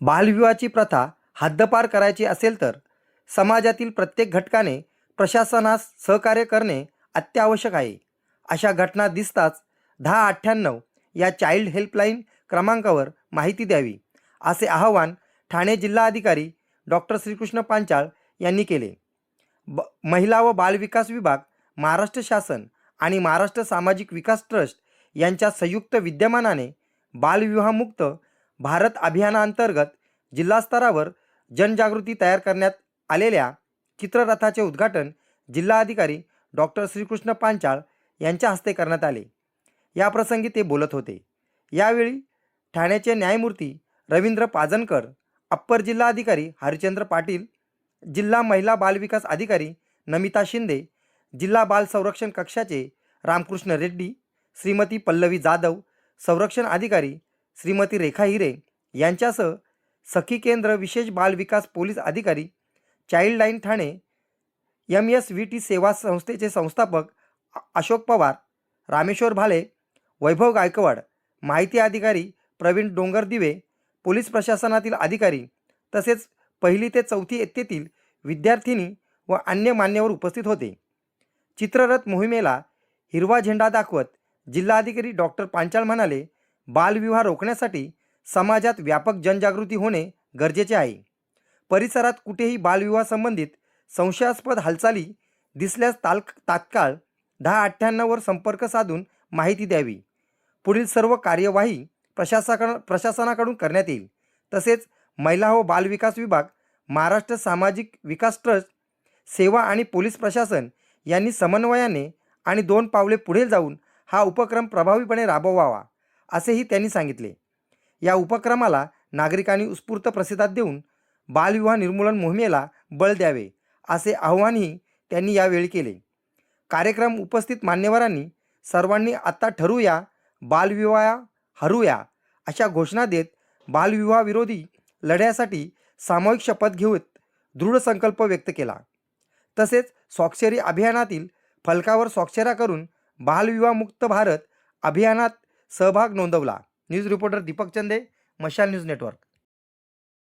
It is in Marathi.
बालविवाहाची प्रथा हद्दपार करायची असेल तर समाजातील प्रत्येक घटकाने प्रशासनास सहकार्य करणे अत्यावश्यक आहे. अशा घटना दिसताच 1098 या चाइल्ड हेल्पलाईन क्रमांकावर माहिती द्यावी, असे आवाहन ठाणे जिल्हाधिकारी डॉक्टर श्रीकृष्ण पांचाळ यांनी केले. महिला व बालविकास विभाग, महाराष्ट्र शासन आणि महाराष्ट्र सामाजिक विकास ट्रस्ट यांच्या संयुक्त विद्यमानाने बालविवाहमुक्त भारत अभियानांतर्गत जिल्हास्तरावर जनजागृती तयार करण्यात आलेल्या चित्ररथाचे उद्घाटन जिल्हाधिकारी डॉक्टर श्रीकृष्ण पांचाळ यांच्या हस्ते करण्यात आले. याप्रसंगी ते बोलत होते. यावेळी ठाण्याचे न्यायमूर्ती रवींद्र पाजनकर, अप्पर जिल्हाधिकारी हरिचंद्र पाटील, जिल्हा महिला बालविकास अधिकारी नमिता शिंदे, जिल्हा बाल संरक्षण कक्षाचे रामकृष्ण रेड्डी, श्रीमती पल्लवी जाधव, संरक्षण अधिकारी श्रीमती रेखा हिरे यांच्यासह सखी केंद्र विशेष बाल विकास पोलीस अधिकारी, चाइल्डलाईन ठाणे, MSVT सेवा संस्थेचे संस्थापक अशोक पवार, रामेश्वर भाले, वैभव गायकवाड, माहिती अधिकारी प्रवीण डोंगरदिवे, पोलीस प्रशासनातील अधिकारी तसेच 1ली ते 4थी इयत्तेतील विद्यार्थिनी व अन्य मान्यवर उपस्थित होते. चित्ररथ मोहिमेला हिरवा झेंडा दाखवत जिल्हाधिकारी डॉक्टर पांचाळ म्हणाले, बालविवाह रोखण्यासाठी समाजात व्यापक जनजागृती होणे गरजेचे आहे. परिसरात कुठेही बालविवाह संबंधित संशयास्पद हालचाली दिसल्यास तात्काळ 1098 वर संपर्क साधून माहिती द्यावी. पुढील सर्व कार्यवाही प्रशासनाकडून करण्यात येईल. तसेच महिला व बालविकास विभाग, महाराष्ट्र सामाजिक विकास ट्रस्ट, सेवा आणि पोलीस प्रशासन यांनी समन्वयाने आणि 2 पावले पुढे जाऊन हा उपक्रम प्रभावीपणे राबवावा, असेही त्यांनी सांगितले. या उपक्रमाला नागरिकांनी उत्स्फूर्त प्रतिसाद देऊन बालविवाह निर्मूलन मोहिमेला बळ द्यावे, असे आवाहनही त्यांनी यावेळी केले. कार्यक्रम उपस्थित मान्यवरांनी सर्वांनी आता ठरवूया, बालविवाह हरवूया अशा घोषणा देत बालविवाह विरोधी लढ्यासाठी सामूहिक शपथ घेऊन दृढ संकल्प व्यक्त केला. तसेच स्वाक्षरी अभियानातील फलकावर स्वाक्षऱ्या करून बालविवाह मुक्त भारत अभियानात सहभाग नोंदवला. न्यूज रिपोर्टर दीपक चंदे, मशाल न्यूज नेटवर्क.